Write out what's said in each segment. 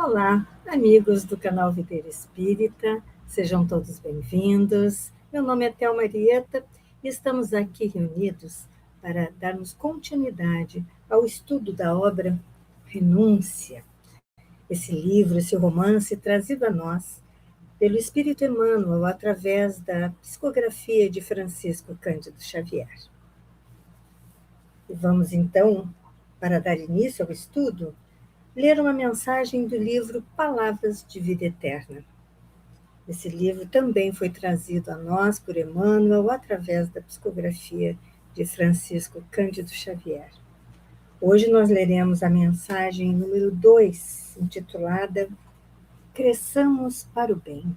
Olá, amigos do canal Videira Espírita, sejam todos bem-vindos. Meu nome é Thelma Marieta e estamos aqui reunidos para darmos continuidade ao estudo da obra Renúncia. Esse livro, esse romance trazido a nós pelo Espírito Emmanuel através da psicografia de Francisco Cândido Xavier. E vamos então, para dar início ao estudo, ler uma mensagem do livro Palavras de Vida Eterna. Esse livro também foi trazido a nós por Emmanuel através da psicografia de Francisco Cândido Xavier. Hoje nós leremos a mensagem número 2, intitulada Cresçamos para o Bem.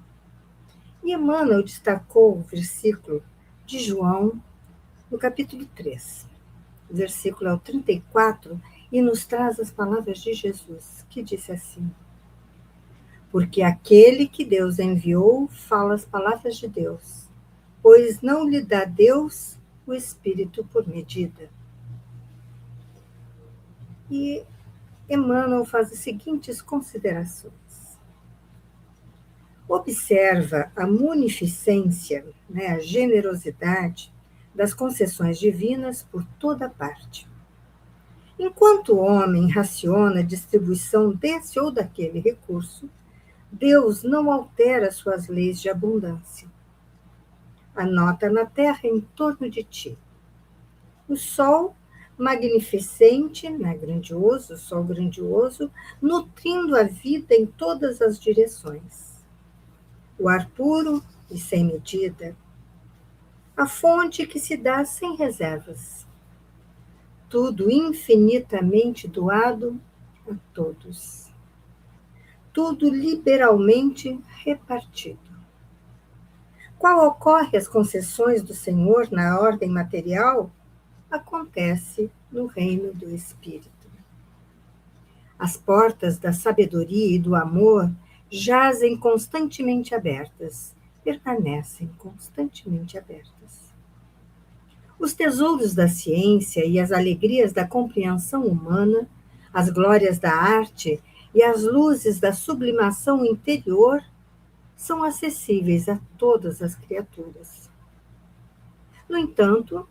E Emmanuel destacou o versículo de João, no capítulo 3. O versículo é o 34, e nos traz as palavras de Jesus, que disse assim: porque aquele que Deus enviou fala as palavras de Deus, pois não lhe dá Deus o Espírito por medida. E Emmanuel faz as seguintes considerações. Observa a munificência, a generosidade das concessões divinas por toda parte. Enquanto o homem raciona a distribuição desse ou daquele recurso, Deus não altera suas leis de abundância. Anota na terra em torno de ti. O sol magnificente, grandioso, o sol grandioso, nutrindo a vida em todas as direções. O ar puro e sem medida. A fonte que se dá sem reservas. Tudo infinitamente doado a todos. Tudo liberalmente repartido. Qual ocorre as concessões do Senhor na ordem material, acontece no reino do Espírito. As portas da sabedoria e do amor jazem constantemente abertas, permanecem constantemente abertas. Os tesouros da ciência e as alegrias da compreensão humana, as glórias da arte e as luzes da sublimação interior são acessíveis a todas as criaturas. No entanto,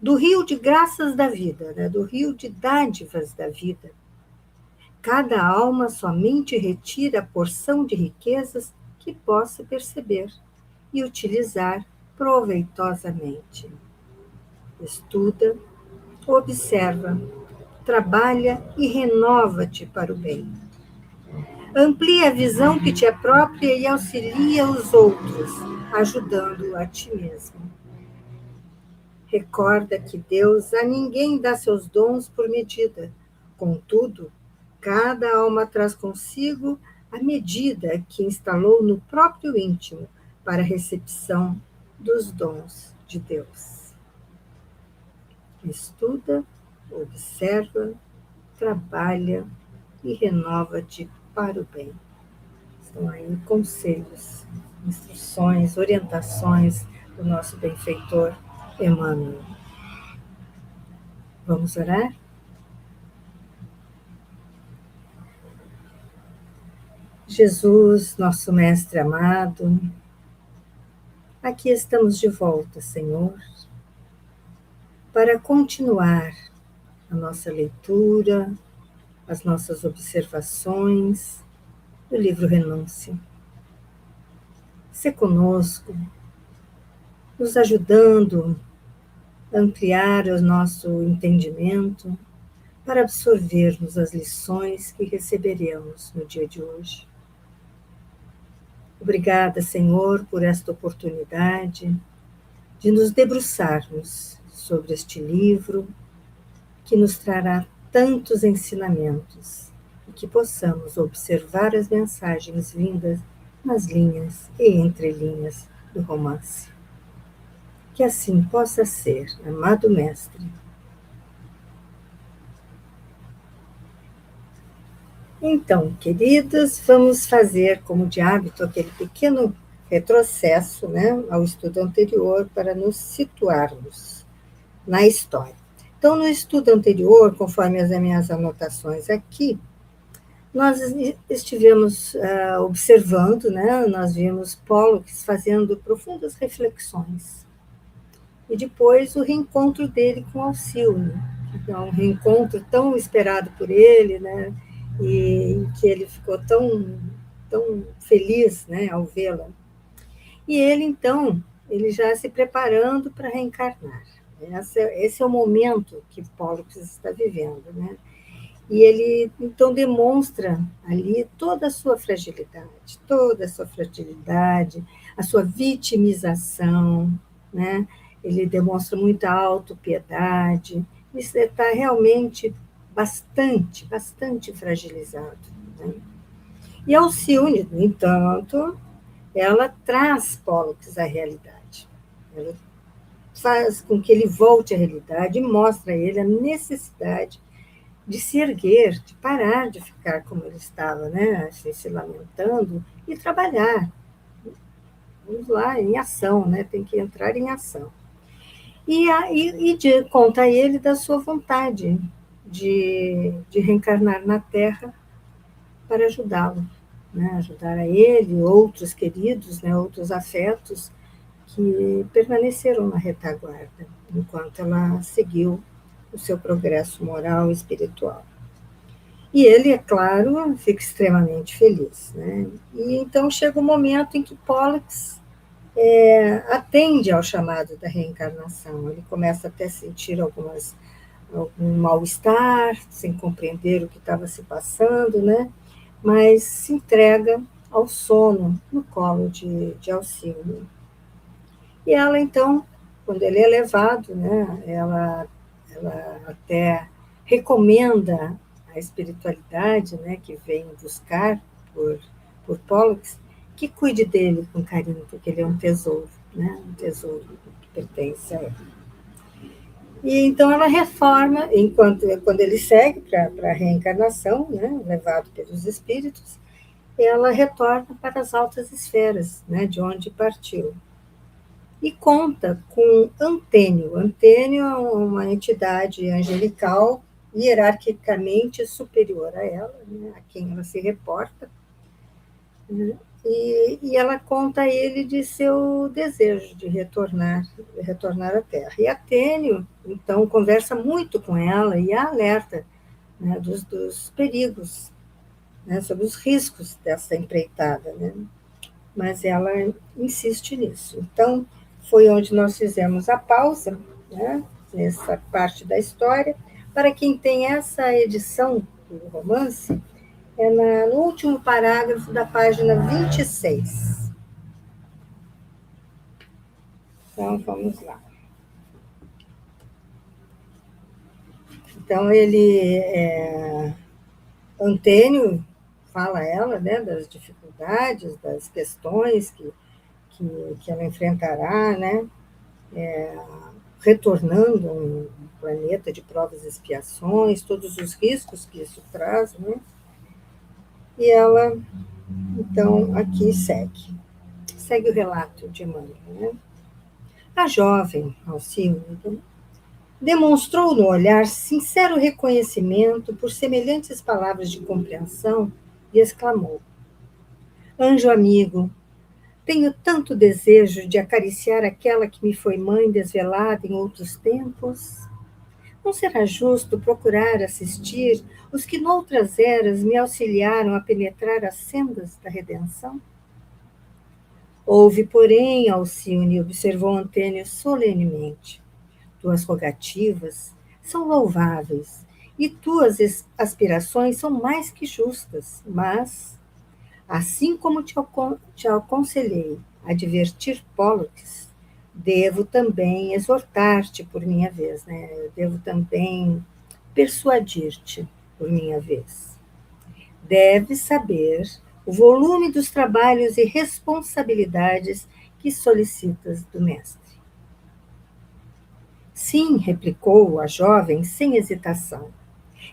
do rio de graças da vida, do rio de dádivas da vida, cada alma somente retira a porção de riquezas que possa perceber e utilizar proveitosamente. Estuda, observa, trabalha e renova-te para o bem. Amplia a visão que te é própria e auxilia os outros, ajudando a ti mesmo. Recorda que Deus a ninguém dá seus dons por medida. Contudo, cada alma traz consigo a medida que instalou no próprio íntimo para a recepção dos dons de Deus. Estuda, observa, trabalha e renova-te para o bem. Estão aí conselhos, instruções, orientações do nosso benfeitor Emmanuel. Vamos orar? Jesus, nosso Mestre amado, aqui estamos de volta, Senhor, para continuar a nossa leitura, as nossas observações do livro Renúncia. Sê conosco, nos ajudando a ampliar o nosso entendimento para absorvermos as lições que receberemos no dia de hoje. Obrigada, Senhor, por esta oportunidade de nos debruçarmos sobre este livro que nos trará tantos ensinamentos e que possamos observar as mensagens vindas nas linhas e entrelinhas do romance. Que assim possa ser, amado Mestre. Então, queridos, vamos fazer, como de hábito, aquele pequeno retrocesso, ao estudo anterior para nos situarmos na história. Então, no estudo anterior, conforme as minhas anotações aqui, Nós estivemos observando, né, nós vimos Pollux fazendo profundas reflexões. E depois o reencontro dele com Alcione, que é um reencontro tão esperado por ele, né, e que ele ficou tão feliz, né, ao vê-la. E ele, então, ele já se preparando para reencarnar. Esse é o momento que Pollux está vivendo, né? E ele, então, demonstra ali toda a sua fragilidade, a sua vitimização, né? Ele demonstra muita autopiedade, isso está realmente bastante fragilizado, né? E Alcione, no entanto, ela traz Pollux à realidade. Ela faz com que ele volte à realidade e mostra a ele a necessidade de se erguer, de parar de ficar como ele estava, né, assim, se lamentando e trabalhar. Vamos lá, em ação, né, tem que entrar em ação. Conta a ele da sua vontade de reencarnar na Terra para ajudá-lo, né, ajudar a ele, outros queridos, né, outros afetos que permaneceram na retaguarda, enquanto ela seguiu o seu progresso moral e espiritual. E ele, é claro, fica extremamente feliz, né? E então chega o momento em que Pollux atende ao chamado da reencarnação. Ele começa até a sentir algum mal-estar, sem compreender o que estava se passando, né? Mas se entrega ao sono no colo de Alcione. E ela, então, quando ele é levado, né, ela até recomenda a espiritualidade, né, que vem buscar por Pollux, que cuide dele com carinho, porque ele é um tesouro, né, um tesouro que pertence a ele. E então ela reforma, quando ele segue para a reencarnação, né, levado pelos espíritos, ela retorna para as altas esferas, né, de onde partiu. E conta com Antênio. Antênio é uma entidade angelical hierarquicamente superior a ela, né, a quem ela se reporta, né, e ela conta a ele de seu desejo de retornar à Terra. E Antênio, então, conversa muito com ela e a alerta, né, dos perigos, né, sobre os riscos dessa empreitada, né? Mas ela insiste nisso. Então, foi onde nós fizemos a pausa, né, nessa parte da história. Para quem tem essa edição do romance, no último parágrafo da página 26. Então, vamos lá. Então, Antênio fala a ela, né, das dificuldades, das questões que ela enfrentará, né, retornando a um planeta de provas e expiações, todos os riscos que isso traz, né? E ela, então, aqui segue o relato de Emmanuel, né? A jovem, Alcione, demonstrou no olhar sincero reconhecimento por semelhantes palavras de compreensão e exclamou: Anjo amigo, tenho tanto desejo de acariciar aquela que me foi mãe desvelada em outros tempos. Não será justo procurar assistir os que noutras eras me auxiliaram a penetrar as sendas da redenção? Houve, porém, Alcione, observou Antênio solenemente, tuas rogativas são louváveis e tuas aspirações são mais que justas, mas, assim como te aconselhei a advertir Pollux, devo também exortar-te por minha vez, né? Eu devo também persuadir-te por minha vez. Deves saber o volume dos trabalhos e responsabilidades que solicitas do mestre. Sim, replicou a jovem sem hesitação.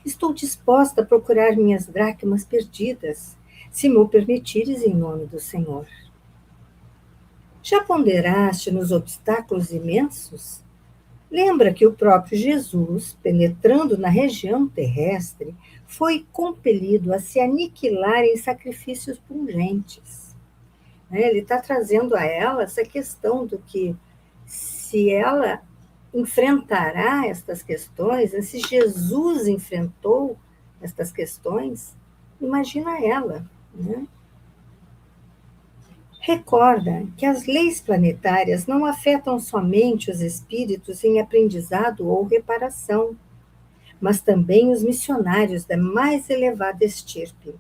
Estou disposta a procurar minhas dracmas perdidas, se me o permitires em nome do Senhor. Já ponderaste nos obstáculos imensos? Lembra que o próprio Jesus, penetrando na região terrestre, foi compelido a se aniquilar em sacrifícios pungentes. Ele está trazendo a ela essa questão do que, se ela enfrentará estas questões, se Jesus enfrentou estas questões, imagina ela, né? Recorda que as leis planetárias não afetam somente os espíritos em aprendizado ou reparação, mas também os missionários da mais elevada estirpe.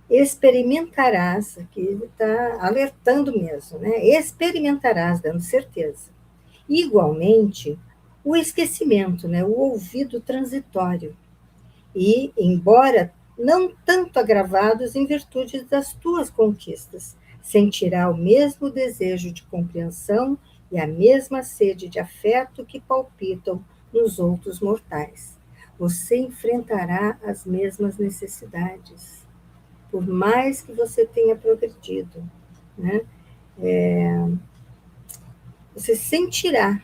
Experimentarás, aqui ele está alertando mesmo, né? Experimentarás, dando certeza. Igualmente, o esquecimento, né? O ouvido transitório. E, embora não tanto agravados em virtude das tuas conquistas, sentirá o mesmo desejo de compreensão e a mesma sede de afeto que palpitam nos outros mortais. Você enfrentará as mesmas necessidades, por mais que você tenha progredido, né? Você sentirá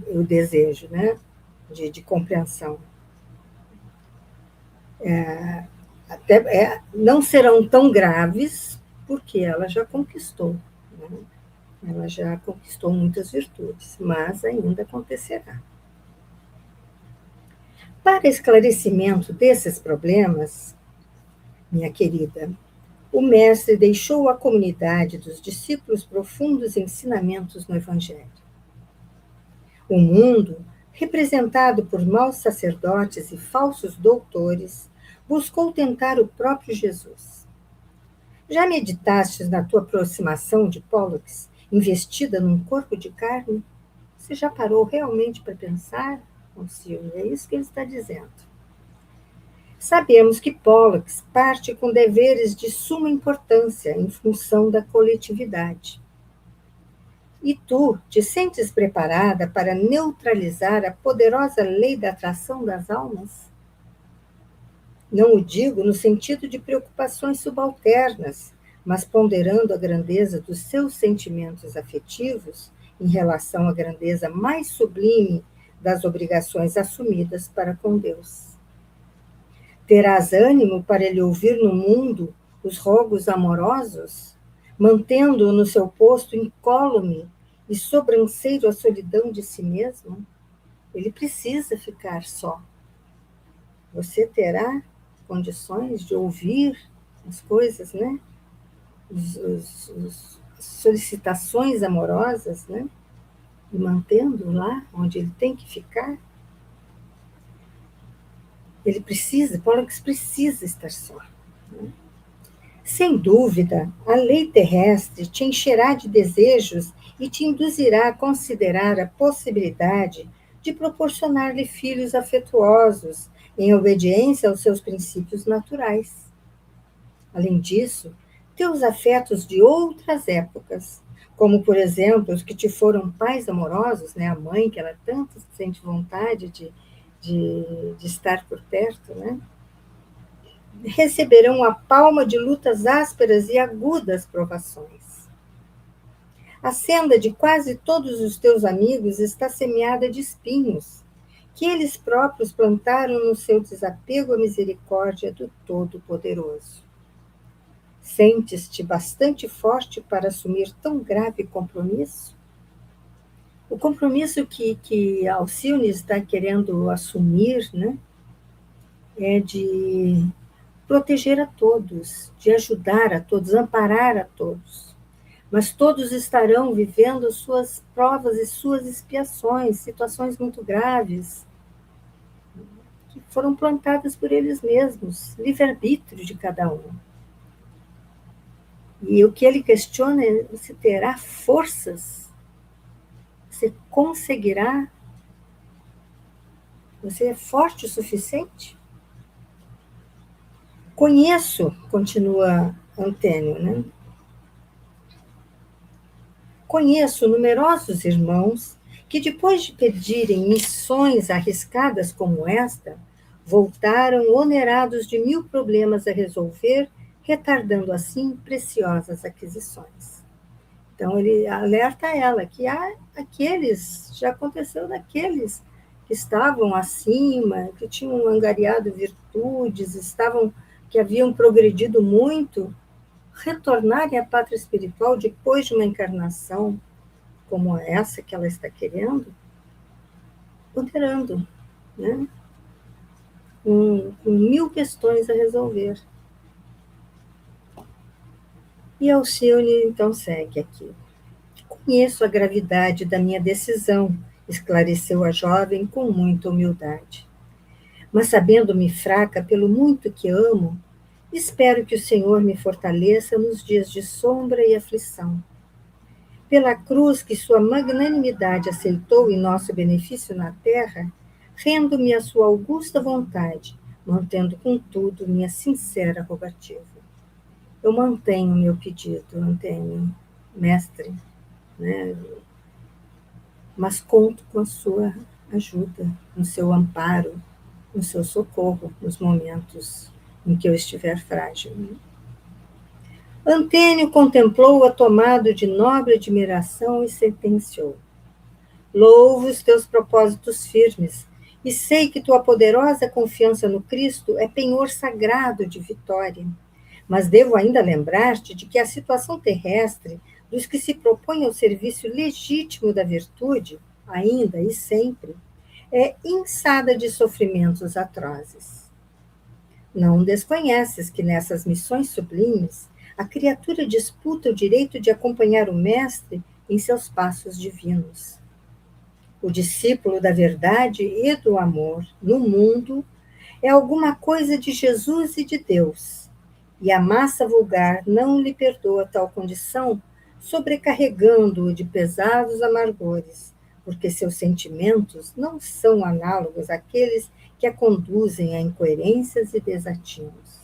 o desejo, né? De compreensão. Não serão tão graves, porque ela já conquistou, né? Ela já conquistou muitas virtudes, mas ainda acontecerá. Para esclarecimento desses problemas, minha querida, o mestre deixou à comunidade dos discípulos profundos ensinamentos no Evangelho. O mundo, representado por maus sacerdotes e falsos doutores, buscou tentar o próprio Jesus. Já meditastes na tua aproximação de Pollux, investida num corpo de carne? Você já parou realmente para pensar, Alcione? É isso que ele está dizendo. Sabemos que Pollux parte com deveres de suma importância em função da coletividade. E tu te sentes preparada para neutralizar a poderosa lei da atração das almas? Não o digo no sentido de preocupações subalternas, mas ponderando a grandeza dos seus sentimentos afetivos em relação à grandeza mais sublime das obrigações assumidas para com Deus. Terás ânimo para lhe ouvir no mundo os rogos amorosos, mantendo-o no seu posto incólume e sobranceiro à solidão de si mesmo? Ele precisa ficar só. Você terá condições de ouvir as coisas, né? As solicitações amorosas, né? E mantendo lá onde ele tem que ficar? Ele precisa, Pollux precisa estar só. Né? Sem dúvida, a lei terrestre te encherá de desejos e te induzirá a considerar a possibilidade de proporcionar-lhe filhos afetuosos, em obediência aos seus princípios naturais. Além disso, teus afetos de outras épocas, como, por exemplo, os que te foram pais amorosos, né, a mãe, que ela tanto sente vontade de estar por perto, né, receberão a palma de lutas ásperas e agudas provações. A senda de quase todos os teus amigos está semeada de espinhos, que eles próprios plantaram no seu desapego à misericórdia do Todo-Poderoso. Sentes-te bastante forte para assumir tão grave compromisso? O compromisso que Alcione está querendo assumir, né, é de proteger a todos, de ajudar a todos, amparar a todos. Mas todos estarão vivendo suas provas e suas expiações, situações muito graves, que foram plantadas por eles mesmos, livre-arbítrio de cada um. E o que ele questiona é: você terá forças? Você conseguirá? Você é forte o suficiente? Conheço, continua Antênio, né? Conheço numerosos irmãos que, depois de pedirem missões arriscadas como esta, voltaram onerados de 1000 problemas a resolver, retardando assim preciosas aquisições. Então, ele alerta ela que há aqueles, já aconteceu daqueles que estavam acima, que tinham angariado virtudes, que haviam progredido muito, retornarem à pátria espiritual depois de uma encarnação como essa que ela está querendo, ponderando, né? Com mil questões a resolver. E Alcione, então, segue aqui. Conheço a gravidade da minha decisão, esclareceu a jovem com muita humildade. Mas sabendo-me fraca pelo muito que amo, espero que o Senhor me fortaleça nos dias de sombra e aflição. Pela cruz que sua magnanimidade aceitou em nosso benefício na terra, rendo-me à sua augusta vontade, mantendo, contudo, minha sincera rogativa. Eu mantenho meu pedido, Antênio, mestre, né? Mas conto com a sua ajuda, com seu amparo, com seu socorro nos momentos em que eu estiver frágil. Antênio contemplou-a tomado de nobre admiração e sentenciou: louvo os teus propósitos firmes, e sei que tua poderosa confiança no Cristo é penhor sagrado de vitória. Mas devo ainda lembrar-te de que a situação terrestre dos que se propõem ao serviço legítimo da virtude, ainda e sempre, é inçada de sofrimentos atrozes. Não desconheces que nessas missões sublimes a criatura disputa o direito de acompanhar o Mestre em seus passos divinos. O discípulo da verdade e do amor no mundo é alguma coisa de Jesus e de Deus, e a massa vulgar não lhe perdoa tal condição, sobrecarregando-o de pesados amargores, porque seus sentimentos não são análogos àqueles que a conduzem a incoerências e desatinos.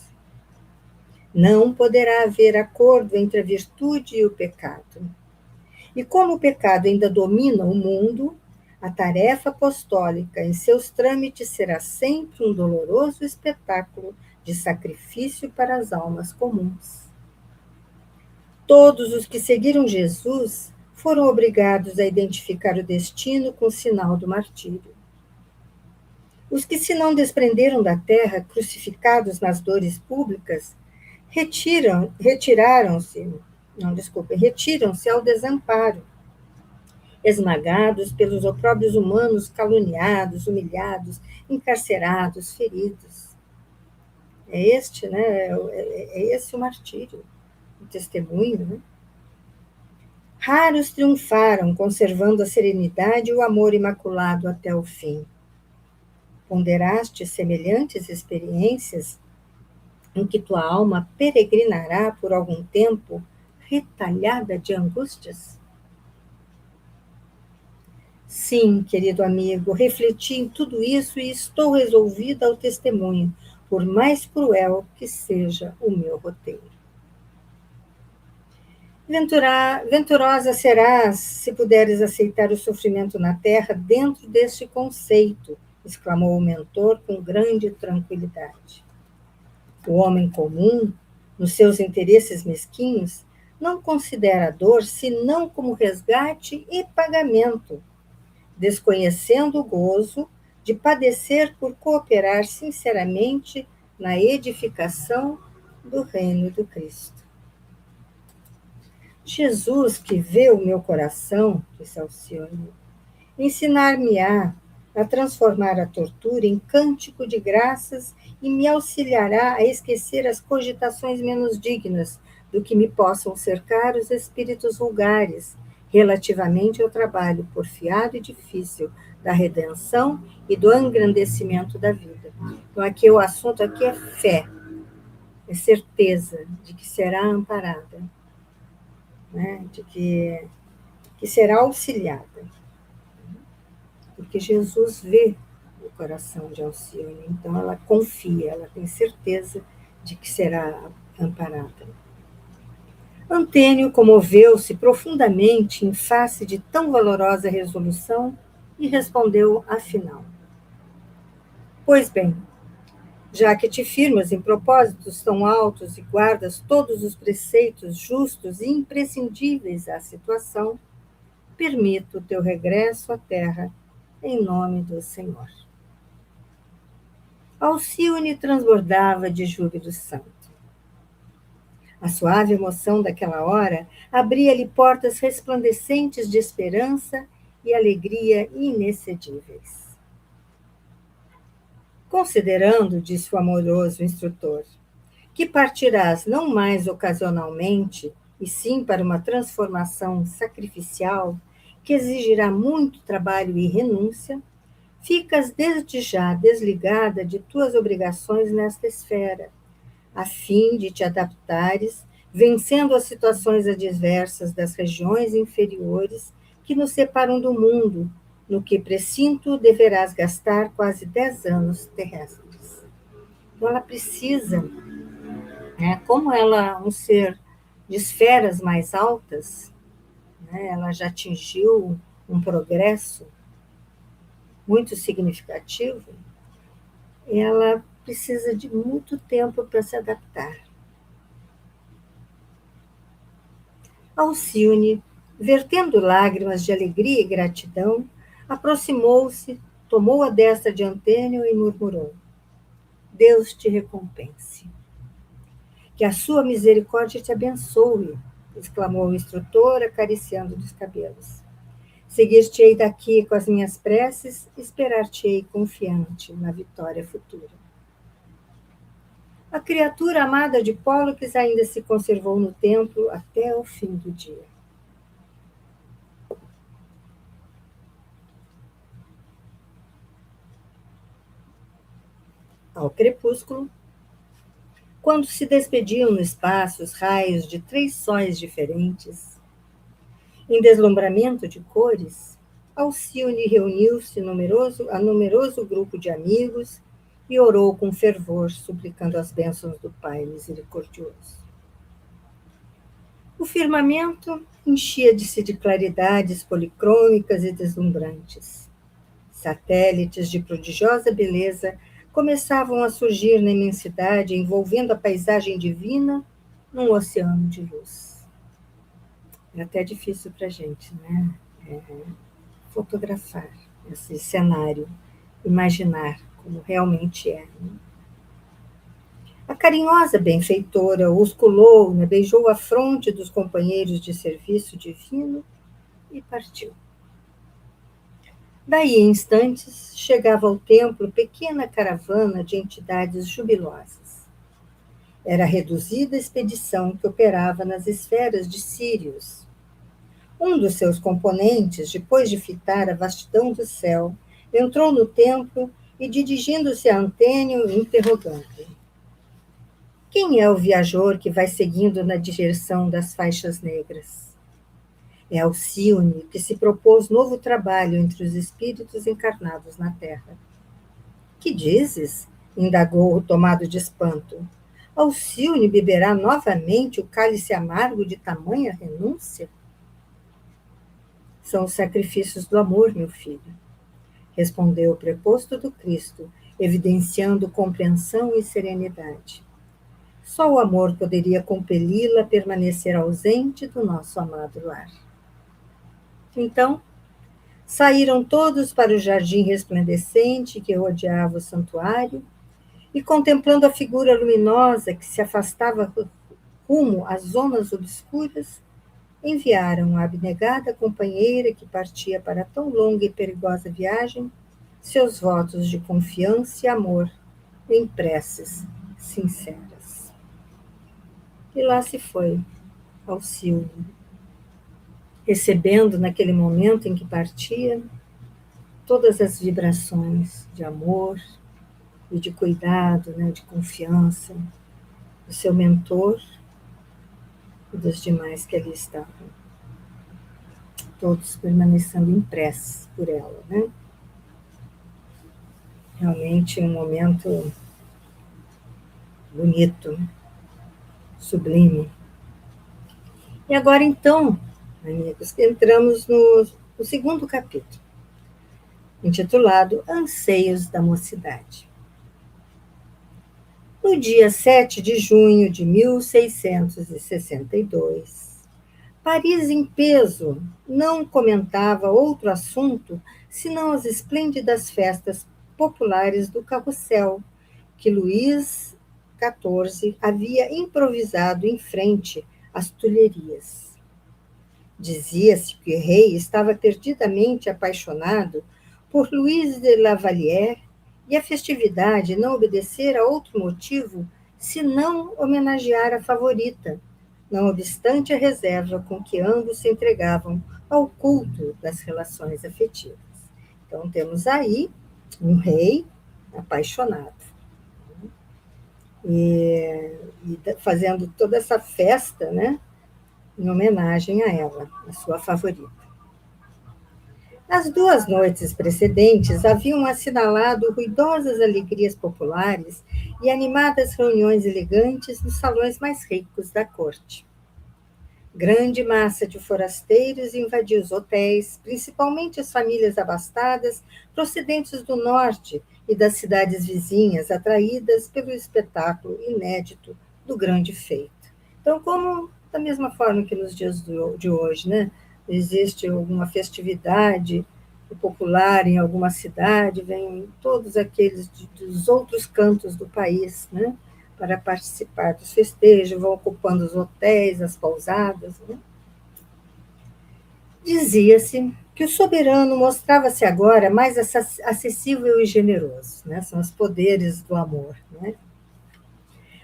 Não poderá haver acordo entre a virtude e o pecado. E como o pecado ainda domina o mundo, a tarefa apostólica em seus trâmites será sempre um doloroso espetáculo de sacrifício para as almas comuns. Todos os que seguiram Jesus foram obrigados a identificar o destino com o sinal do martírio. Os que se não desprenderam da terra, crucificados nas dores públicas, retiram-se ao desamparo, esmagados pelos opróbrios humanos, caluniados, humilhados, encarcerados, feridos. É este, né? É esse o martírio, o testemunho, né? Raros triunfaram, conservando a serenidade e o amor imaculado até o fim. Ponderaste semelhantes experiências em que tua alma peregrinará por algum tempo, retalhada de angústias? Sim, querido amigo, refleti em tudo isso e estou resolvida ao testemunho, por mais cruel que seja o meu roteiro. Venturosa serás se puderes aceitar o sofrimento na terra dentro deste conceito, exclamou o mentor com grande tranquilidade. O homem comum, nos seus interesses mesquinhos, não considera a dor senão como resgate e pagamento, desconhecendo o gozo de padecer por cooperar sinceramente na edificação do reino do Cristo. Jesus, que vê o meu coração, disse Alcione, ensinar-me-á a transformar a tortura em cântico de graças e me auxiliará a esquecer as cogitações menos dignas do que me possam cercar os espíritos vulgares, relativamente ao trabalho porfiado e difícil da redenção e do engrandecimento da vida. Então, aqui o assunto aqui é fé, é certeza de que será amparada, né? De que será auxiliada. Porque Jesus vê o coração de Alcione, então ela confia, ela tem certeza de que será amparada. Antênio comoveu-se profundamente em face de tão valorosa resolução e respondeu afinal: pois bem, já que te firmas em propósitos tão altos e guardas todos os preceitos justos e imprescindíveis à situação, permito o teu regresso à terra, em nome do Senhor. Alcione transbordava de júbilo santo. A suave emoção daquela hora abria-lhe portas resplandecentes de esperança e alegria inexcedíveis. Considerando, disse o amoroso instrutor, que partirás não mais ocasionalmente, e sim para uma transformação sacrificial que exigirá muito trabalho e renúncia, ficas desde já desligada de tuas obrigações nesta esfera, a fim de te adaptares, vencendo as situações adversas das regiões inferiores que nos separam do mundo, no que precinto deverás gastar quase 10 anos terrestres. Então ela precisa, né, como ela é um ser de esferas mais altas, né, ela já atingiu um progresso muito significativo, ela precisa de muito tempo para se adaptar. Alcione, vertendo lágrimas de alegria e gratidão, aproximou-se, tomou a destra de Antênio e murmurou: Deus te recompense. Que a sua misericórdia te abençoe, exclamou o instrutor, acariciando dos cabelos. Seguir-te-ei daqui com as minhas preces, esperar-te-ei confiante na vitória futura. A criatura amada de Pólux ainda se conservou no templo até o fim do dia. Ao crepúsculo, quando se despediam no espaço os raios de 3 sóis diferentes, em deslumbramento de cores, Alcione reuniu-se a numeroso grupo de amigos e orou com fervor, suplicando as bênçãos do Pai misericordioso. O firmamento enchia-se de claridades policrômicas e deslumbrantes. Satélites de prodigiosa beleza começavam a surgir na imensidade, envolvendo a paisagem divina num oceano de luz. É até difícil para a gente, né? Fotografar esse cenário, imaginar como realmente é. A carinhosa benfeitora osculou, né, beijou a fronte dos companheiros de serviço divino e partiu. Daí, em instantes, chegava ao templo pequena caravana de entidades jubilosas. Era a reduzida expedição que operava nas esferas de Sírios. Um dos seus componentes, depois de fitar a vastidão do céu, entrou no templo e, dirigindo-se a Antênio, interrogando: quem é o viajor que vai seguindo na direção das faixas negras? É Alcione, que se propôs novo trabalho entre os espíritos encarnados na Terra. Que dizes? Indagou, tomado de espanto. Alcione beberá novamente o cálice amargo de tamanha renúncia? São os sacrifícios do amor, meu filho, respondeu o preposto do Cristo, evidenciando compreensão e serenidade. Só o amor poderia compeli-la a permanecer ausente do nosso amado lar. Então, saíram todos para o jardim resplandecente que rodeava o santuário e, contemplando a figura luminosa que se afastava rumo às zonas obscuras, enviaram à abnegada companheira que partia para tão longa e perigosa viagem seus votos de confiança e amor em preces sinceras. E lá se foi Alcione, recebendo naquele momento em que partia todas as vibrações de amor e de cuidado, né, de confiança do seu mentor e dos demais que ali estavam, todos permanecendo em prece por ela, né? Realmente um momento bonito, sublime. E agora então, amigos, entramos no segundo capítulo, intitulado Anseios da Mocidade. No dia 7 de junho de 1662, Paris em peso não comentava outro assunto senão as esplêndidas festas populares do Carrossel, que Luís XIV havia improvisado em frente às Tulherias. Dizia-se que o rei estava perdidamente apaixonado por Luís de Lavalière e a festividade não obedecera a outro motivo senão homenagear a favorita, não obstante a reserva com que ambos se entregavam ao culto das relações afetivas. Então, temos aí um rei apaixonado e fazendo toda essa festa, né, em homenagem a ela, a sua favorita. Nas 2 noites precedentes, haviam assinalado ruidosas alegrias populares e animadas reuniões elegantes nos salões mais ricos da corte. Grande massa de forasteiros invadiu os hotéis, principalmente as famílias abastadas procedentes do norte e das cidades vizinhas, atraídas pelo espetáculo inédito do grande feito. Então, como da mesma forma que nos dias de hoje, né, existe alguma festividade popular em alguma cidade, vêm todos aqueles dos outros cantos do país, né, para participar dos festejos, vão ocupando os hotéis, as pousadas. Né? Dizia-se que o soberano mostrava-se agora mais acessível e generoso, né? São os poderes do amor. Né?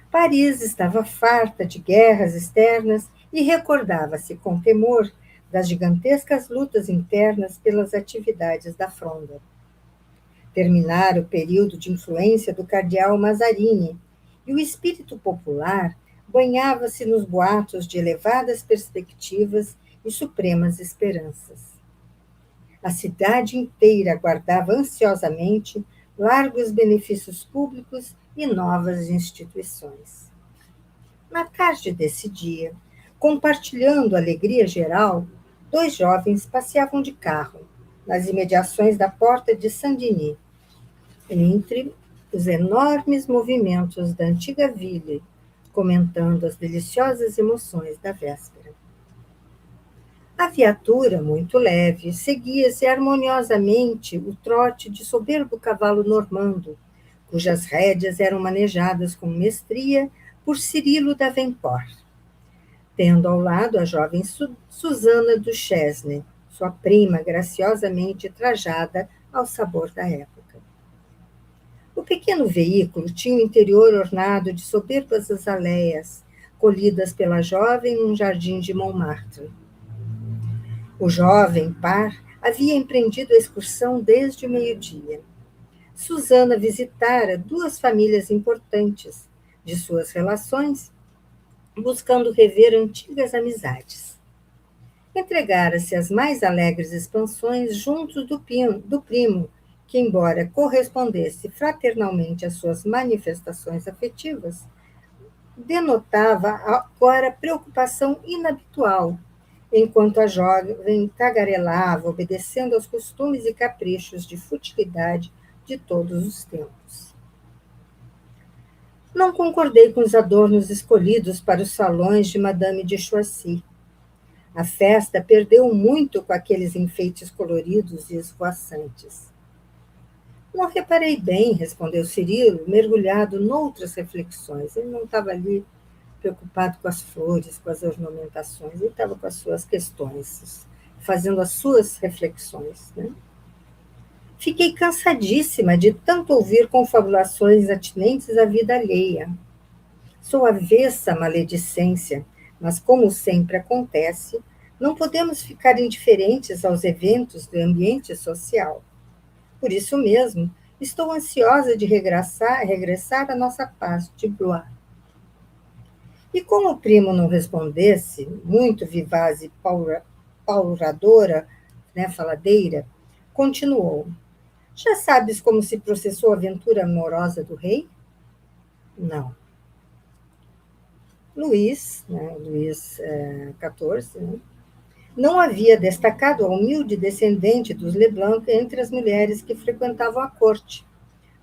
Paris estava farta de guerras externas e recordava-se com temor das gigantescas lutas internas pelas atividades da Fronda. Terminara o período de influência do cardeal Mazarini, e o espírito popular banhava-se nos boatos de elevadas perspectivas e supremas esperanças. A cidade inteira aguardava ansiosamente largos benefícios públicos e novas instituições. Na tarde desse dia, compartilhando a alegria geral, 2 jovens passeavam de carro nas imediações da porta de Saint-Denis, entre os enormes movimentos da antiga vila, comentando as deliciosas emoções da véspera. A viatura, muito leve, seguia-se harmoniosamente o trote de soberbo cavalo normando, cujas rédeas eram manejadas com mestria por Cirilo Davenport, tendo ao lado a jovem Susana Duchesne, sua prima graciosamente trajada ao sabor da época. O pequeno veículo tinha o interior ornado de soberbas azaleias, colhidas pela jovem num jardim de Montmartre. O jovem par havia empreendido a excursão desde o meio-dia. Susana visitara 2 famílias importantes de suas relações, buscando rever antigas amizades. Entregara-se às mais alegres expansões junto do primo, que, embora correspondesse fraternalmente às suas manifestações afetivas, denotava agora preocupação inabitual, enquanto a jovem tagarelava, obedecendo aos costumes e caprichos de futilidade de todos os tempos. Não concordei com os adornos escolhidos para os salões de Madame de Choisy. A festa perdeu muito com aqueles enfeites coloridos e esvoaçantes. Não reparei bem, respondeu Cirilo, mergulhado noutras reflexões. Ele não estava ali preocupado com as flores, com as ornamentações, ele estava com as suas questões, fazendo as suas reflexões. Né? Fiquei cansadíssima de tanto ouvir confabulações atinentes à vida alheia. Sou avessa à maledicência, mas, como sempre acontece, não podemos ficar indiferentes aos eventos do ambiente social. Por isso mesmo, estou ansiosa de regressar à nossa paz de Blois. E como o primo não respondesse, muito vivaz e pauradora, né, faladeira, continuou. Já sabes como se processou a aventura amorosa do rei? Não. Luís, né, Luís XIV, né, não havia destacado a humilde descendente dos Leblanc entre as mulheres que frequentavam a corte,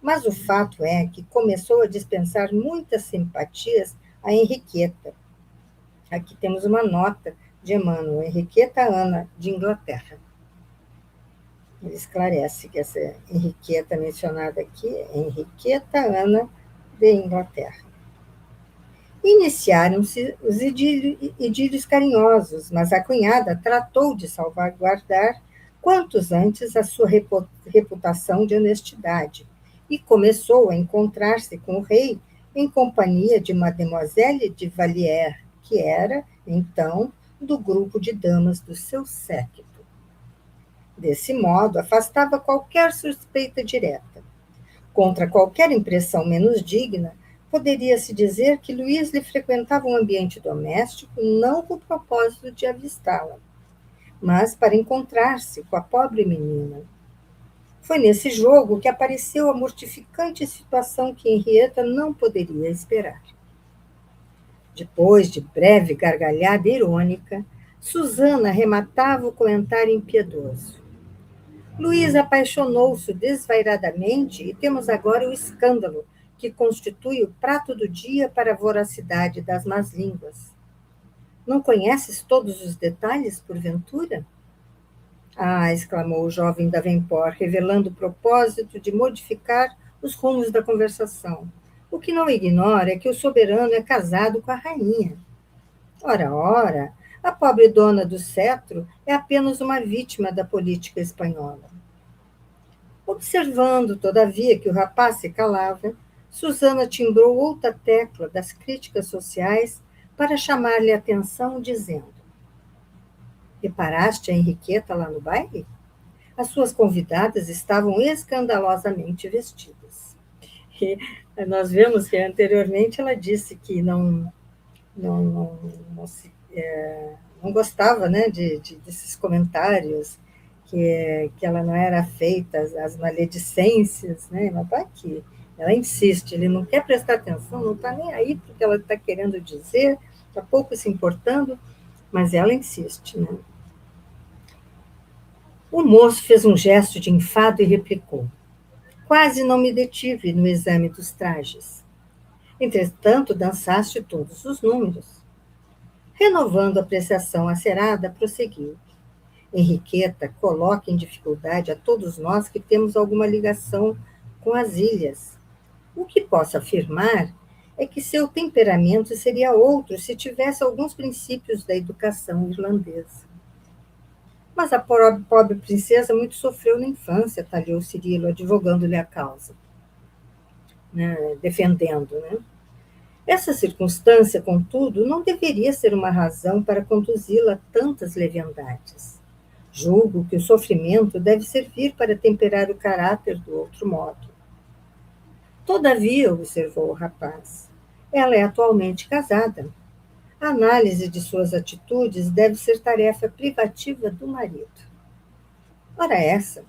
mas o fato é que começou a dispensar muitas simpatias a Henriqueta. Aqui temos uma nota de Emmanuel, Henriqueta Ana, de Inglaterra. Ele esclarece que essa Henriqueta mencionada aqui é Henriqueta Ana, de Inglaterra. Iniciaram-se os idílios carinhosos, mas a cunhada tratou de salvaguardar quantos antes a sua reputação de honestidade e começou a encontrar-se com o rei em companhia de Mademoiselle de Vallière, que era, então, do grupo de damas do seu séquito. Desse modo, afastava qualquer suspeita direta. Contra qualquer impressão menos digna, poderia-se dizer que Luís lhe frequentava um ambiente doméstico não com o propósito de avistá-la, mas para encontrar-se com a pobre menina. Foi nesse jogo que apareceu a mortificante situação que Henrietta não poderia esperar. Depois de breve gargalhada irônica, Susana rematava o comentário impiedoso. Luís apaixonou-se desvairadamente e temos agora o escândalo, que constitui o prato do dia para a voracidade das más línguas. Não conheces todos os detalhes, porventura? Ah, exclamou o jovem Davenport, revelando o propósito de modificar os rumos da conversação. O que não ignora é que o soberano é casado com a rainha. Ora, ora, a pobre dona do cetro é apenas uma vítima da política espanhola. Observando, todavia, que o rapaz se calava, Susana timbrou outra tecla das críticas sociais para chamar-lhe a atenção, dizendo: reparaste a Henriqueta lá no baile? As suas convidadas estavam escandalosamente vestidas. E nós vemos que anteriormente ela disse que não gostava, né, desses comentários, que ela não era afeita às maledicências, né? Mas está aqui. Ela insiste, ele não quer prestar atenção, não está nem aí porque ela está querendo dizer, está pouco se importando, mas ela insiste, né? O moço fez um gesto de enfado e replicou: quase não me detive no exame dos trajes. Entretanto, dançaste todos os números. Renovando a apreciação acerada, prosseguiu: Henriqueta coloca em dificuldade a todos nós que temos alguma ligação com as ilhas. O que posso afirmar é que seu temperamento seria outro se tivesse alguns princípios da educação irlandesa. Mas a pobre princesa muito sofreu na infância, talhou Cirilo, advogando-lhe a causa, né, defendendo, né? Essa circunstância, contudo, não deveria ser uma razão para conduzi-la a tantas leviandades. Julgo que o sofrimento deve servir para temperar o caráter do outro modo. Todavia, observou o rapaz, ela é atualmente casada. A análise de suas atitudes deve ser tarefa privativa do marido. Ora essa,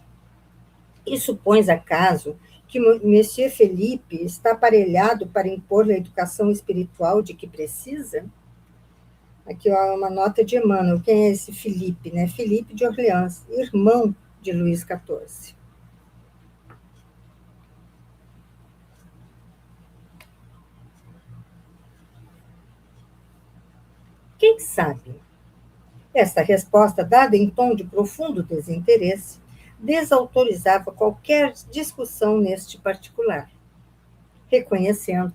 e supões acaso que Monsieur Felipe está aparelhado para impor a educação espiritual de que precisa? Aqui há uma nota de Emmanuel. Quem é esse Felipe? Né? Felipe de Orleans, irmão de Luís XIV. Quem sabe? Esta resposta, dada em tom de profundo desinteresse, desautorizava qualquer discussão neste particular. Reconhecendo,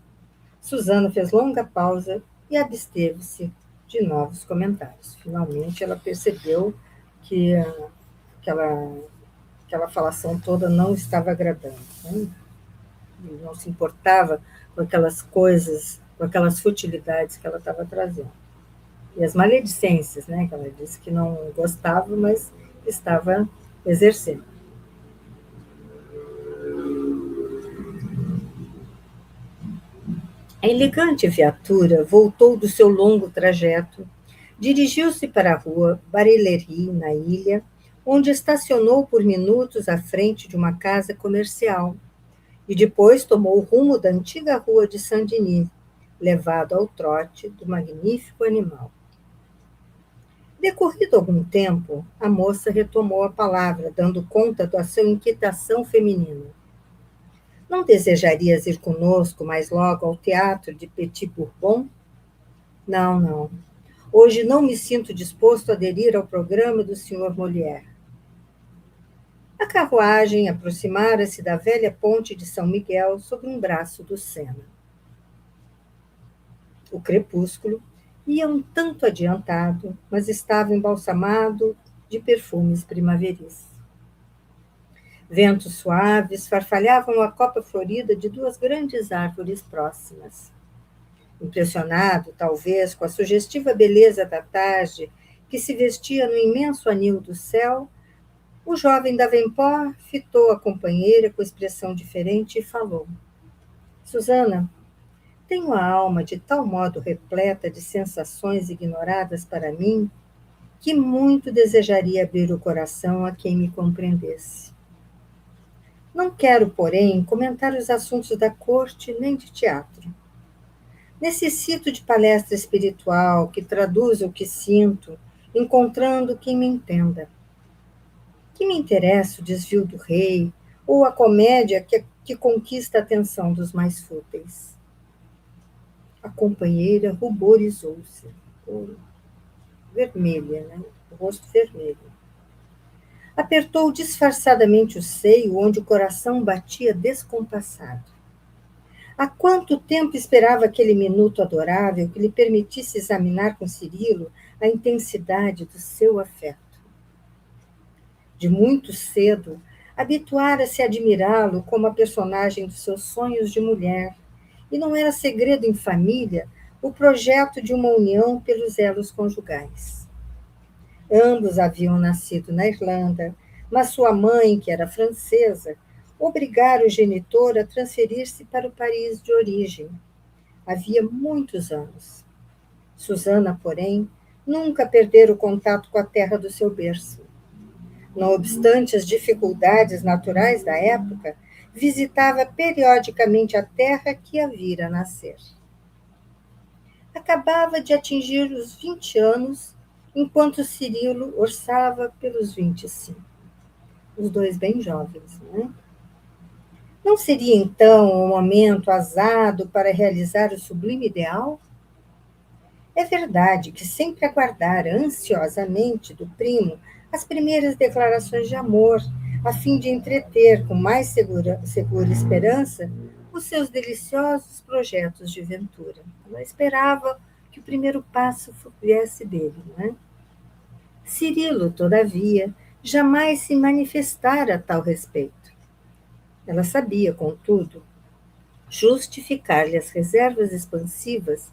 Susana fez longa pausa e absteve-se de novos comentários. Finalmente, ela percebeu que aquela falação toda não estava agradando, né? Não se importava com aquelas coisas, com aquelas futilidades que ela estava trazendo. E as maledicências, né, que ela disse que não gostava, mas estava exercendo. A elegante viatura voltou do seu longo trajeto, dirigiu-se para a rua Barillery, na ilha, onde estacionou por minutos à frente de uma casa comercial, e depois tomou o rumo da antiga rua de Saint-Denis, levado ao trote do magnífico animal. Decorrido algum tempo, a moça retomou a palavra, dando conta da sua inquietação feminina. Não desejarias ir conosco mais logo ao teatro de Petit Bourbon? Não, não. Hoje não me sinto disposto a aderir ao programa do Sr. Molière. A carruagem aproximara-se da velha ponte de São Miguel sobre um braço do Sena. O crepúsculo ia um tanto adiantado, mas estava embalsamado de perfumes primaveris. Ventos suaves farfalhavam a copa florida de duas grandes árvores próximas. Impressionado, talvez, com a sugestiva beleza da tarde que se vestia no imenso anil do céu, o jovem Davenport fitou a companheira com expressão diferente e falou: Susana, tenho a alma de tal modo repleta de sensações ignoradas para mim que muito desejaria abrir o coração a quem me compreendesse. Não quero, porém, comentar os assuntos da corte nem de teatro. Necessito de palestra espiritual que traduza o que sinto, encontrando quem me entenda. Que me interessa o desvio do rei ou a comédia que conquista a atenção dos mais fúteis? A companheira ruborizou-se, vermelha, né? O rosto vermelho. Apertou disfarçadamente o seio, onde o coração batia descompassado. Há quanto tempo esperava aquele minuto adorável que lhe permitisse examinar com Cirilo a intensidade do seu afeto. De muito cedo, habituara-se a admirá-lo como a personagem dos seus sonhos de mulher, e não era segredo em família o projeto de uma união pelos elos conjugais. Ambos haviam nascido na Irlanda, mas sua mãe, que era francesa, obrigara o genitor a transferir-se para o país de origem. Havia muitos anos. Susana, porém, nunca perdera o contato com a terra do seu berço. Não obstante as dificuldades naturais da época, visitava periodicamente a terra que a vira nascer. Acabava de atingir os 20 anos, enquanto Cirilo orçava pelos 25. Os dois bem jovens, né? Não seria, então, o momento azado para realizar o sublime ideal? É verdade que sempre aguardara ansiosamente do primo as primeiras declarações de amor, a fim de entreter com mais segura esperança os seus deliciosos projetos de ventura. Ela esperava que o primeiro passo viesse dele, não é? Cirilo, todavia, jamais se manifestara a tal respeito. Ela sabia, contudo, justificar-lhe as reservas expansivas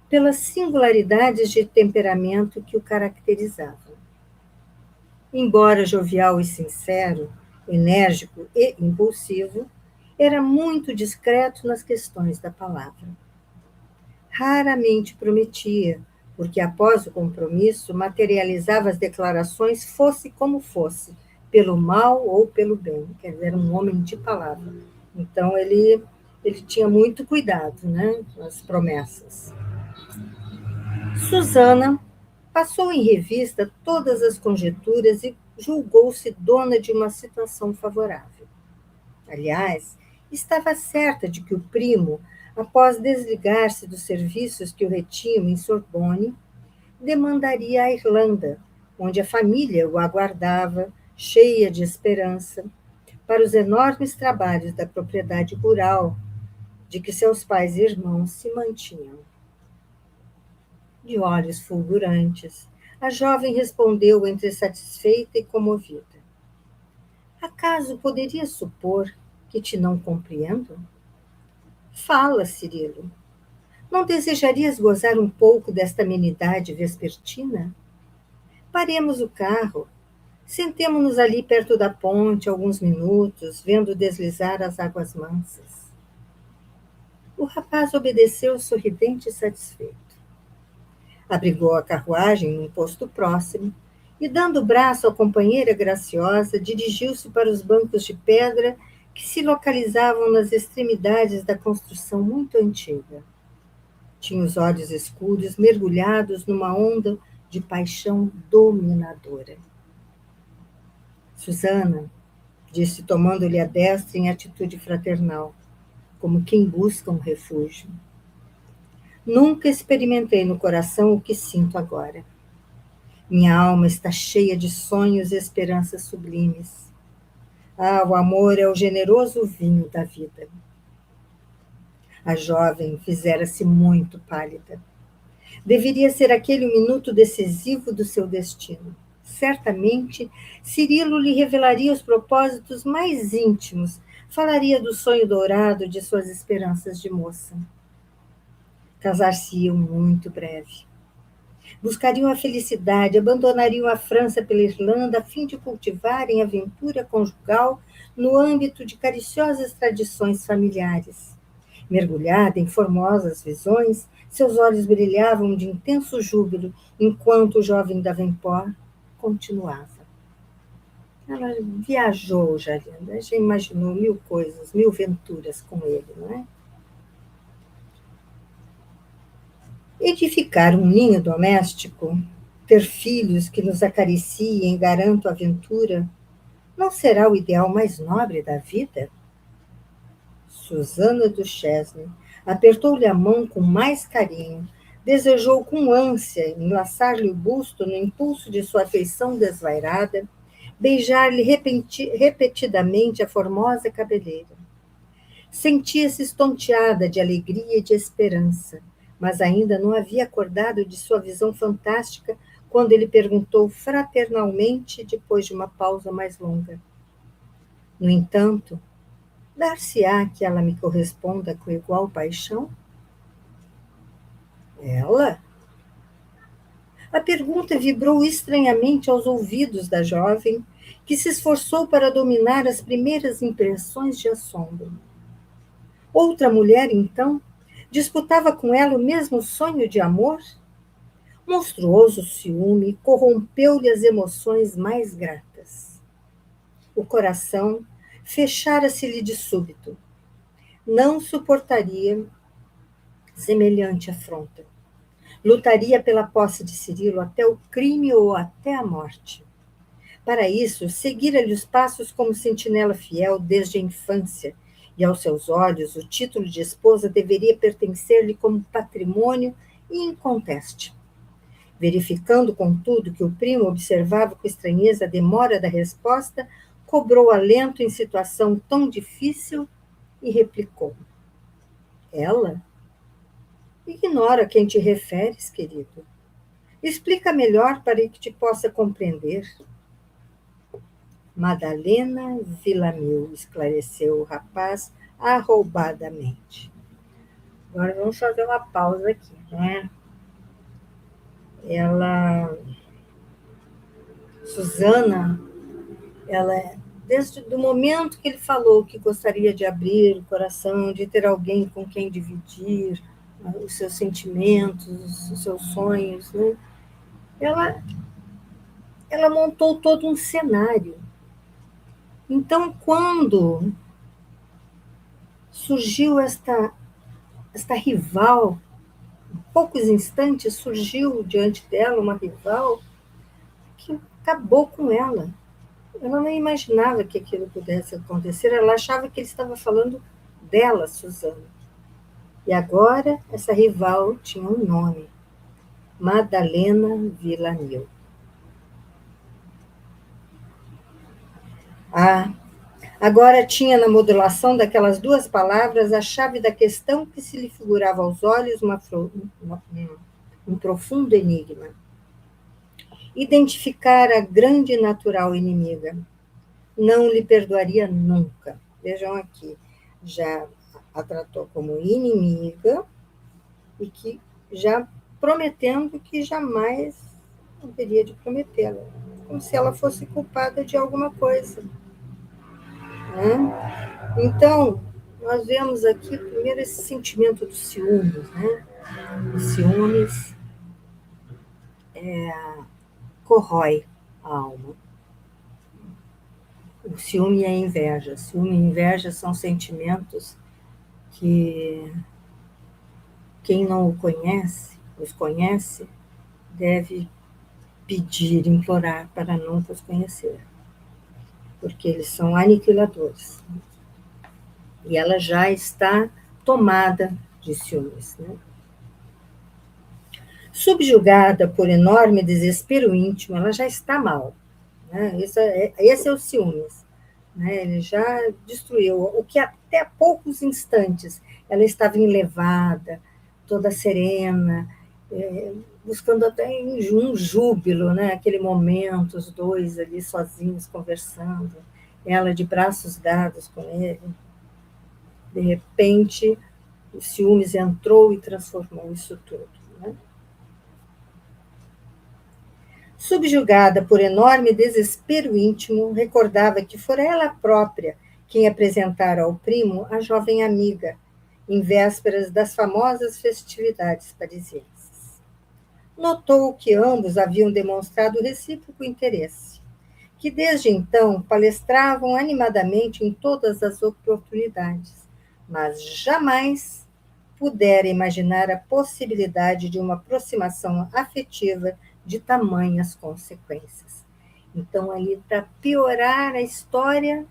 pelas singularidades de temperamento que o caracterizavam. Embora jovial e sincero, enérgico e impulsivo, era muito discreto nas questões da palavra. Raramente prometia, porque após o compromisso materializava as declarações fosse como fosse, pelo mal ou pelo bem. Quer dizer, era um homem de palavra. Então, ele tinha muito cuidado, né, nas promessas. Susana passou em revista todas as conjecturas e julgou-se dona de uma situação favorável. Aliás, estava certa de que o primo, após desligar-se dos serviços que o retinham em Sorbonne, demandaria a Irlanda, onde a família o aguardava, cheia de esperança, para os enormes trabalhos da propriedade rural de que seus pais e irmãos se mantinham. De olhos fulgurantes, a jovem respondeu entre satisfeita e comovida. Acaso poderia supor que te não compreendo? Fala, Cirilo. Não desejarias gozar um pouco desta amenidade vespertina? Paremos o carro. Sentemo-nos ali perto da ponte alguns minutos, vendo deslizar as águas mansas. O rapaz obedeceu sorridente e satisfeito. Abrigou a carruagem num posto próximo e, dando o braço à companheira graciosa, dirigiu-se para os bancos de pedra que se localizavam nas extremidades da construção muito antiga. Tinha os olhos escuros mergulhados numa onda de paixão dominadora. Susana, disse, tomando-lhe a destra em atitude fraternal, como quem busca um refúgio. Nunca experimentei no coração o que sinto agora. Minha alma está cheia de sonhos e esperanças sublimes. Ah, o amor é o generoso vinho da vida. A jovem fizera-se muito pálida. Deveria ser aquele o minuto decisivo do seu destino. Certamente, Cirilo lhe revelaria os propósitos mais íntimos, falaria do sonho dourado de suas esperanças de moça. Casar-se-iam muito breve. Buscariam a felicidade, abandonariam a França pela Irlanda a fim de cultivarem a aventura conjugal no âmbito de cariciosas tradições familiares. Mergulhada em formosas visões, seus olhos brilhavam de intenso júbilo, enquanto o jovem Davenport continuava. Ela viajou, Jalinda, já imaginou mil coisas, mil venturas com ele, não é? Edificar um ninho doméstico, ter filhos que nos acariciem e garantam a aventura, não será o ideal mais nobre da vida? Susana Duchesne apertou-lhe a mão com mais carinho, desejou com ânsia enlaçar-lhe o busto no impulso de sua afeição desvairada, beijar-lhe repetidamente a formosa cabeleira. Sentia-se estonteada de alegria e de esperança, mas ainda não havia acordado de sua visão fantástica quando ele perguntou fraternalmente, depois de uma pausa mais longa. No entanto, dar-se-á que ela me corresponda com igual paixão? Ela? A pergunta vibrou estranhamente aos ouvidos da jovem, que se esforçou para dominar as primeiras impressões de assombro. Outra mulher, então, disputava com ela o mesmo sonho de amor? Monstruoso ciúme corrompeu-lhe as emoções mais gratas. O coração fechara-se-lhe de súbito. Não suportaria semelhante afronta. Lutaria pela posse de Cirilo até o crime ou até a morte. Para isso, seguira-lhe os passos como sentinela fiel desde a infância, e aos seus olhos o título de esposa deveria pertencer-lhe como patrimônio inconteste. Verificando, contudo, que o primo observava com estranheza a demora da resposta, cobrou alento em situação tão difícil e replicou: Ela? Ignora a quem te referes, querido. Explica melhor para que te possa compreender. Madalena Villamil, esclareceu o rapaz arroubadamente. Agora vamos fazer uma pausa aqui, né? Susana, desde o momento que ele falou que gostaria de abrir o coração, de ter alguém com quem dividir os seus sentimentos, os seus sonhos, né? Ela montou todo um cenário. Então, quando surgiu esta rival, em poucos instantes surgiu diante dela uma rival que acabou com ela. Ela não imaginava que aquilo pudesse acontecer, ela achava que ele estava falando dela, Susana. E agora, essa rival tinha um nome: Madalena Villamil. Ah, agora tinha na modulação daquelas duas palavras a chave da questão que se lhe figurava aos olhos um profundo enigma. Identificar a grande e natural inimiga. Não lhe perdoaria nunca. Vejam aqui, já a tratou como inimiga e que já prometendo que jamais haveria de prometê-la, como se ela fosse culpada de alguma coisa. Né? Então, nós vemos aqui primeiro esse sentimento dos ciúmes, né? Os ciúmes corrói a alma. O ciúme e a inveja. Ciúme e inveja são sentimentos que quem não os conhece, deve pedir, implorar para nunca os conhecer, porque eles são aniquiladores. E ela já está tomada de ciúmes, né? Subjugada por enorme desespero íntimo, ela já está mal. Né? Esse é o ciúmes. Né? Ele já destruiu. O que até há poucos instantes ela estava enlevada, toda serena, buscando até um júbilo, né? Aquele momento, os dois ali sozinhos conversando, ela de braços dados com ele. De repente, o ciúmes entrou e transformou isso tudo. Né? Subjugada por enorme desespero íntimo, recordava que fora ela própria quem apresentara ao primo a jovem amiga, em vésperas das famosas festividades parisienses. Notou que ambos haviam demonstrado recíproco interesse, que desde então palestravam animadamente em todas as oportunidades, mas jamais pudera imaginar a possibilidade de uma aproximação afetiva de tamanhas consequências. Então, ali, para piorar a história,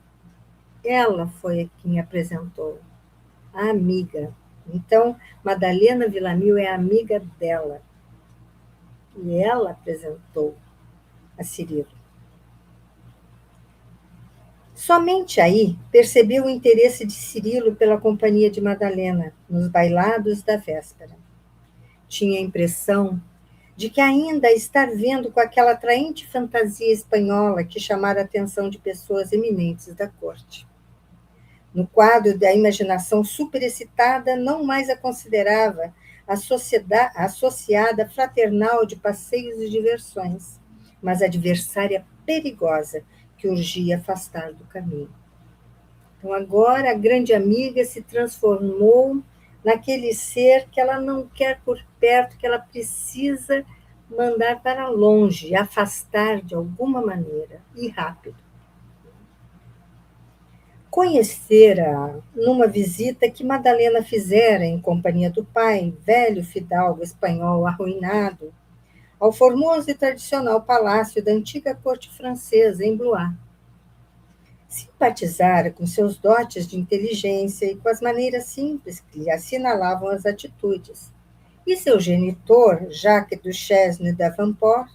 ela foi quem apresentou a amiga. Então, Madalena Villamil é amiga dela. E ela apresentou a Cirilo. Somente aí percebeu o interesse de Cirilo pela companhia de Madalena nos bailados da véspera. Tinha a impressão de que ainda estar vendo com aquela atraente fantasia espanhola que chamara a atenção de pessoas eminentes da corte. No quadro da imaginação superexcitada, não mais a considerava associada fraternal de passeios e diversões, mas adversária perigosa que urgia afastar do caminho. Então, agora a grande amiga se transformou naquele ser que ela não quer por perto, que ela precisa mandar para longe, afastar de alguma maneira, e rápido. Conhecera numa visita que Madalena fizera em companhia do pai, velho fidalgo espanhol arruinado, ao formoso e tradicional palácio da antiga corte francesa em Blois. Simpatizara com seus dotes de inteligência e com as maneiras simples que lhe assinalavam as atitudes. E seu genitor, Jacques Duchesne d'Avanport,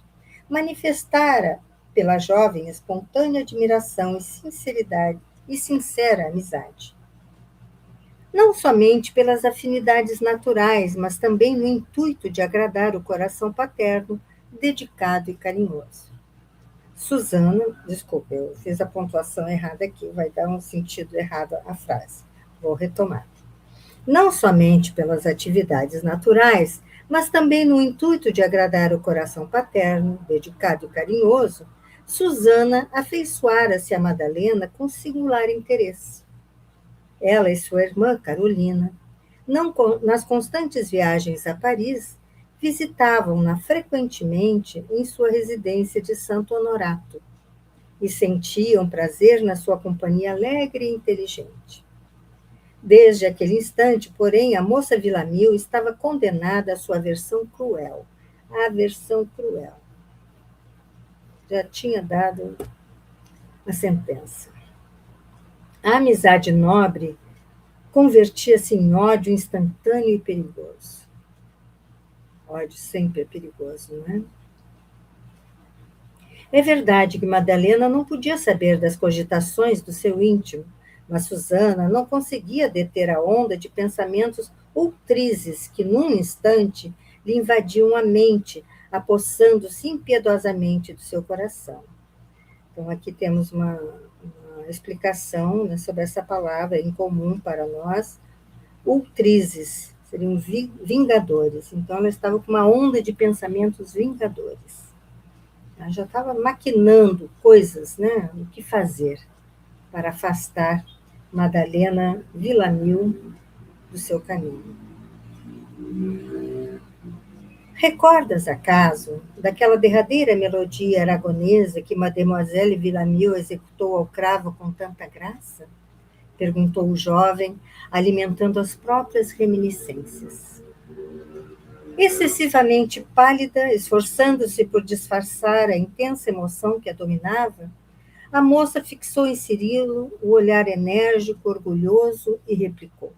manifestara pela jovem espontânea admiração e sinceridade e sincera amizade. Não somente pelas afinidades naturais, mas também no intuito de agradar o coração paterno, dedicado e carinhoso. Susana, desculpa, eu fiz a pontuação errada aqui, vai dar um sentido errado à frase. Vou retomar. Não somente pelas atividades naturais, mas também no intuito de agradar o coração paterno, dedicado e carinhoso, Susana afeiçoara-se a Madalena com singular interesse. Ela e sua irmã, Carolina, nas constantes viagens a Paris, visitavam-na frequentemente em sua residência de Santo Honorato e sentiam prazer na sua companhia alegre e inteligente. Desde aquele instante, porém, a moça Villamil estava condenada à sua aversão cruel. A aversão cruel. Já tinha dado a sentença. A amizade nobre convertia-se em ódio instantâneo e perigoso. Ódio sempre é perigoso, não é? É verdade que Madalena não podia saber das cogitações do seu íntimo, mas Susana não conseguia deter a onda de pensamentos outrizes que, num instante, lhe invadiam a mente, apossando-se impiedosamente do seu coração. Então, aqui temos uma explicação, né, sobre essa palavra em comum para nós. Outrizes seriam vingadores. Então, ela estava com uma onda de pensamentos vingadores. Ela já estava maquinando coisas, né, o que fazer para afastar Madalena Villamil do seu caminho. Recordas, acaso, daquela derradeira melodia aragonesa que Mademoiselle Villamil executou ao cravo com tanta graça? Perguntou o jovem, alimentando as próprias reminiscências. Excessivamente pálida, esforçando-se por disfarçar a intensa emoção que a dominava, a moça fixou em Cirilo o olhar enérgico, orgulhoso e replicou: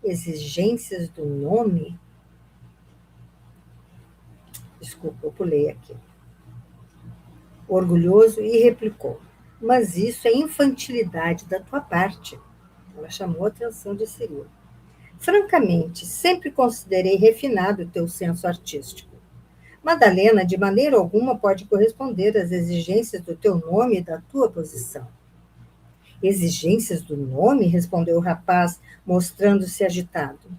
exigências do nome? desculpa, eu pulei aqui. Orgulhoso, e replicou: mas isso é infantilidade da tua parte. Ela chamou a atenção de Cirilo. Francamente, sempre considerei refinado o teu senso artístico. Madalena, de maneira alguma, pode corresponder às exigências do teu nome e da tua posição. Exigências do nome? Respondeu o rapaz, mostrando-se agitado.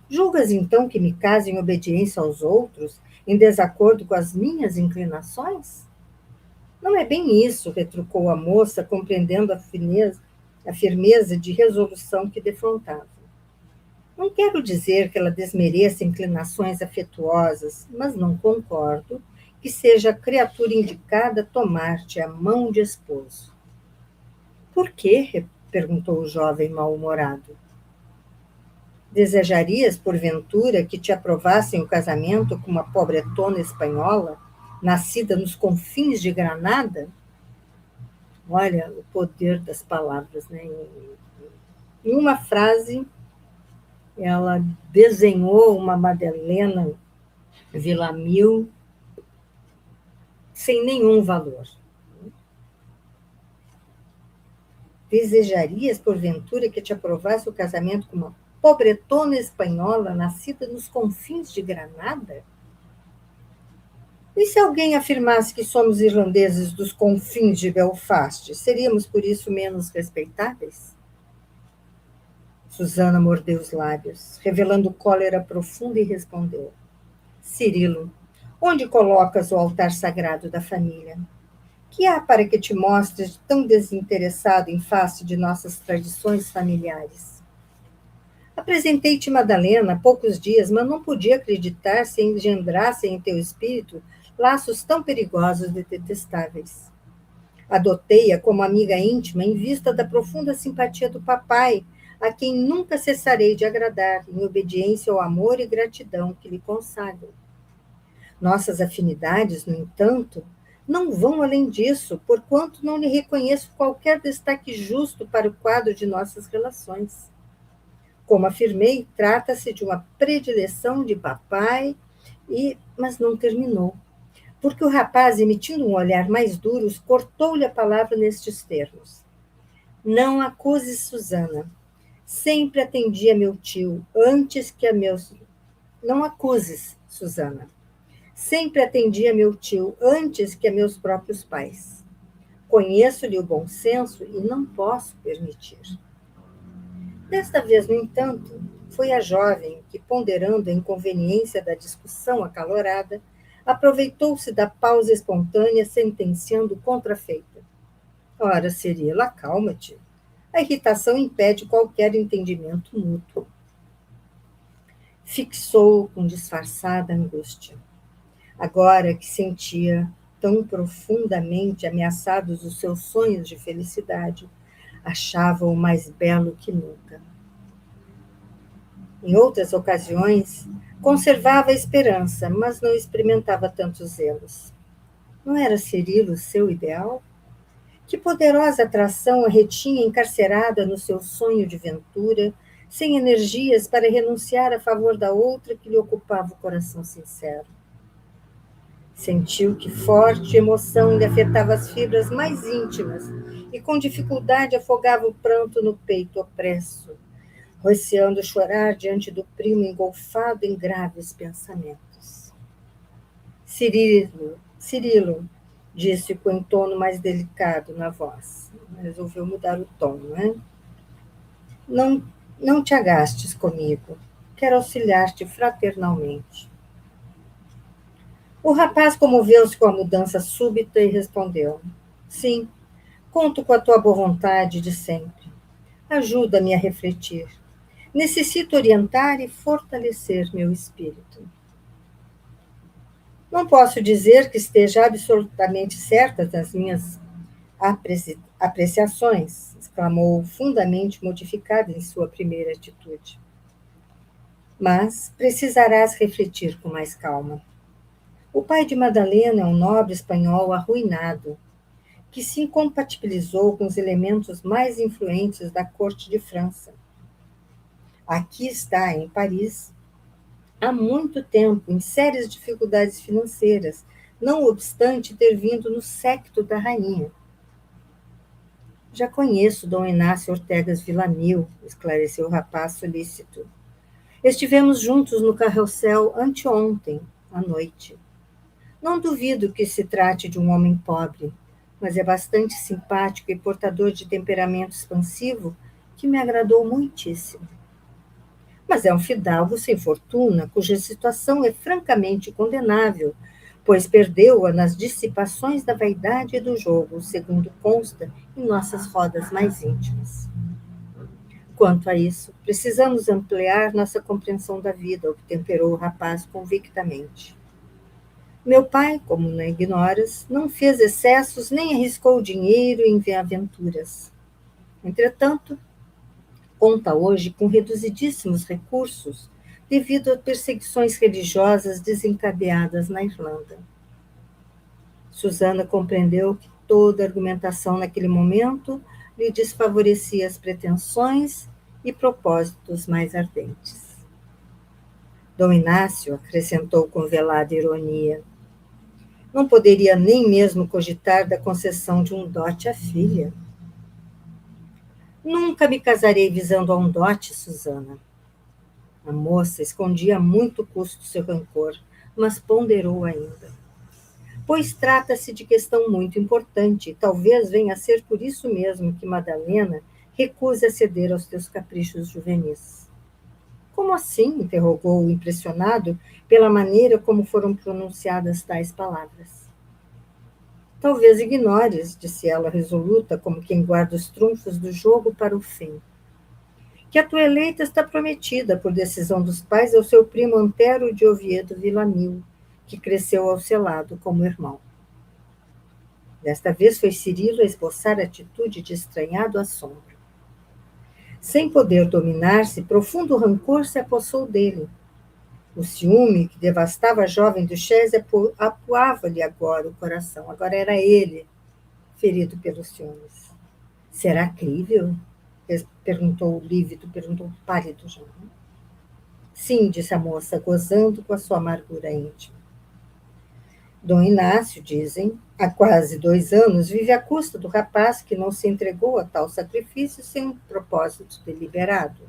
Julgas então que me case em obediência aos outros, em desacordo com as minhas inclinações? Não é bem isso, retrucou a moça, compreendendo a firmeza de resolução que defrontava. Não quero dizer que ela desmereça inclinações afetuosas, mas não concordo que seja a criatura indicada a tomar-te a mão de esposo. Por quê? Perguntou o jovem mal-humorado. Desejarias, porventura, que te aprovassem o casamento com uma pobretona espanhola, nascida nos confins de Granada? Olha o poder das palavras, né? Em uma frase, ela desenhou uma Madalena Villamil sem nenhum valor. Desejarias, porventura, que te aprovasse o casamento com uma pobretona espanhola nascida nos confins de Granada? E se alguém afirmasse que somos irlandeses dos confins de Belfast, seríamos por isso menos respeitáveis? Susana mordeu os lábios, revelando cólera profunda, e respondeu: Cirilo, onde colocas o altar sagrado da família? Que há para que te mostres tão desinteressado em face de nossas tradições familiares? Apresentei-te Madalena há poucos dias, mas não podia acreditar se engendrassem em teu espírito laços tão perigosos e detestáveis. Adotei-a como amiga íntima em vista da profunda simpatia do papai, a quem nunca cessarei de agradar, em obediência ao amor e gratidão que lhe consagro. Nossas afinidades, no entanto, não vão além disso, porquanto não lhe reconheço qualquer destaque justo para o quadro de nossas relações. Como afirmei, trata-se de uma predileção de papai, mas não terminou, porque o rapaz, emitindo um olhar mais duro, cortou-lhe a palavra nestes termos: Não acuses Susana. Sempre atendi a meu tio, antes que a meus... Não acuses, Susana. Sempre atendi a meu tio, antes que a meus próprios pais. Conheço-lhe o bom senso e não posso permitir. Desta vez, no entanto, foi a jovem que, ponderando a inconveniência da discussão acalorada, aproveitou-se da pausa espontânea, sentenciando contrafeita. Ora, Cirilo, acalma-te. A irritação impede qualquer entendimento mútuo. Fixou-o com disfarçada angústia. Agora que sentia tão profundamente ameaçados os seus sonhos de felicidade, achava-o mais belo que nunca. Em outras ocasiões, conservava a esperança, mas não experimentava tantos zelos. Não era Cirilo seu ideal? Que poderosa atração a retinha encarcerada no seu sonho de ventura, sem energias para renunciar a favor da outra que lhe ocupava o coração sincero. Sentiu que forte emoção lhe afetava as fibras mais íntimas e com dificuldade afogava o pranto no peito opresso, receando chorar diante do primo engolfado em graves pensamentos. Cirilo, disse com um tono mais delicado na voz. Resolveu mudar o tom, né? Não te agastes comigo. Quero auxiliar-te fraternalmente. O rapaz comoveu-se com a mudança súbita e respondeu: Sim, conto com a tua boa vontade de sempre. Ajuda-me a refletir. Necessito orientar e fortalecer meu espírito. Não posso dizer que esteja absolutamente certa das minhas apreciações, exclamou, fundamente modificada em sua primeira atitude. Mas precisarás refletir com mais calma. O pai de Madalena é um nobre espanhol arruinado, que se incompatibilizou com os elementos mais influentes da corte de França. Aqui está, em Paris, há muito tempo em sérias dificuldades financeiras, não obstante ter vindo no séquito da rainha. Já conheço Dom Inácio Ortegas Villamil, esclareceu o rapaz solícito. Estivemos juntos no carrossel anteontem, à noite. Não duvido que se trate de um homem pobre, mas é bastante simpático e portador de temperamento expansivo que me agradou muitíssimo. Mas é um fidalgo sem fortuna, cuja situação é francamente condenável, pois perdeu-a nas dissipações da vaidade e do jogo, segundo consta em nossas rodas mais íntimas. Quanto a isso, precisamos ampliar nossa compreensão da vida, temperou o rapaz convictamente. Meu pai, como não ignoras, não fez excessos nem arriscou dinheiro em aventuras. Entretanto, conta hoje com reduzidíssimos recursos devido a perseguições religiosas desencadeadas na Irlanda. Susana compreendeu que toda argumentação naquele momento lhe desfavorecia as pretensões e propósitos mais ardentes. Dom Inácio acrescentou com velada ironia: não poderia nem mesmo cogitar da concessão de um dote à filha. Nunca me casarei visando a um dote, Susana. A moça escondia a muito custo seu rancor, mas ponderou ainda. Pois trata-se de questão muito importante, e talvez venha a ser por isso mesmo que Madalena recusa ceder aos teus caprichos juvenis. Como assim? Interrogou o impressionado pela maneira como foram pronunciadas tais palavras. Talvez ignores, disse ela resoluta, como quem guarda os trunfos do jogo para o fim, que a tua eleita está prometida, por decisão dos pais, ao seu primo Antero de Oviedo Villamil, que cresceu ao seu lado como irmão. Desta vez foi Cirilo a esboçar atitude de estranhado assombro. Sem poder dominar-se, profundo rancor se apossou dele. O ciúme que devastava a jovem duchesse apuava-lhe agora o coração. Agora era ele, ferido pelos ciúmes. Será crível? Perguntou lívido, perguntou pálido já. Sim, disse a moça, gozando com a sua amargura íntima. Dom Inácio, dizem, há quase 2 anos, vive à custa do rapaz que não se entregou a tal sacrifício sem um propósito deliberado.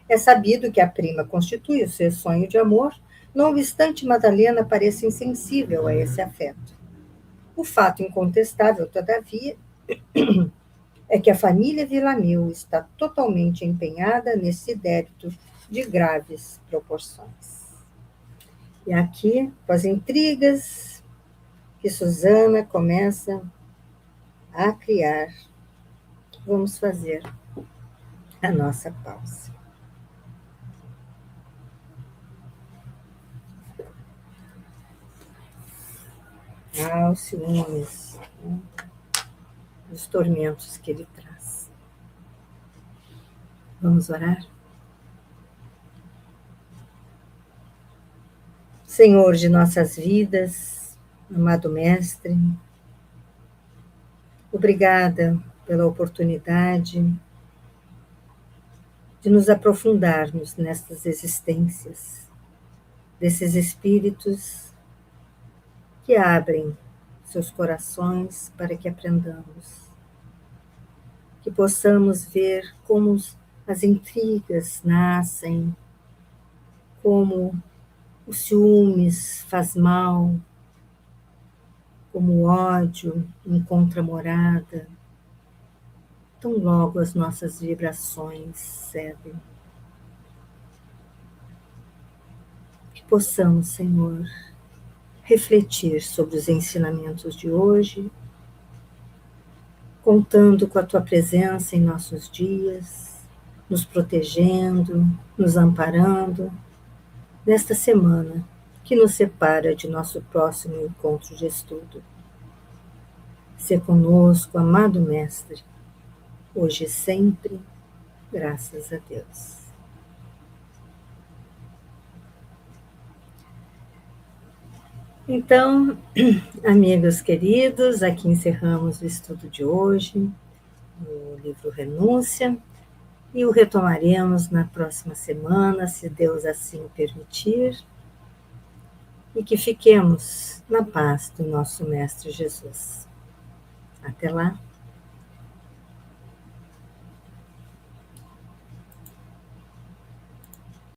É sabido que a prima constitui o seu sonho de amor, não obstante Madalena pareça insensível a esse afeto. O fato incontestável, todavia, é que a família Villamil está totalmente empenhada nesse débito de graves proporções. E aqui, com as intrigas que Susana começa a criar, vamos fazer a nossa pausa. Os ciúmes, né? Os tormentos que ele traz. Vamos orar? Senhor de nossas vidas, amado Mestre, obrigada pela oportunidade de nos aprofundarmos nestas existências, desses espíritos que abrem seus corações para que aprendamos, que possamos ver como as intrigas nascem, como o ciúmes faz mal, como o ódio encontra morada, tão logo as nossas vibrações cedem. Que possamos, Senhor, refletir sobre os ensinamentos de hoje, contando com a Tua presença em nossos dias, nos protegendo, nos amparando, nesta semana que nos separa de nosso próximo encontro de estudo. Se conosco, amado Mestre, hoje e sempre, graças a Deus. Então, amigos queridos, aqui encerramos o estudo de hoje, no livro Renúncia, e o retomaremos na próxima semana, se Deus assim permitir, e que fiquemos na paz do nosso Mestre Jesus. Até lá.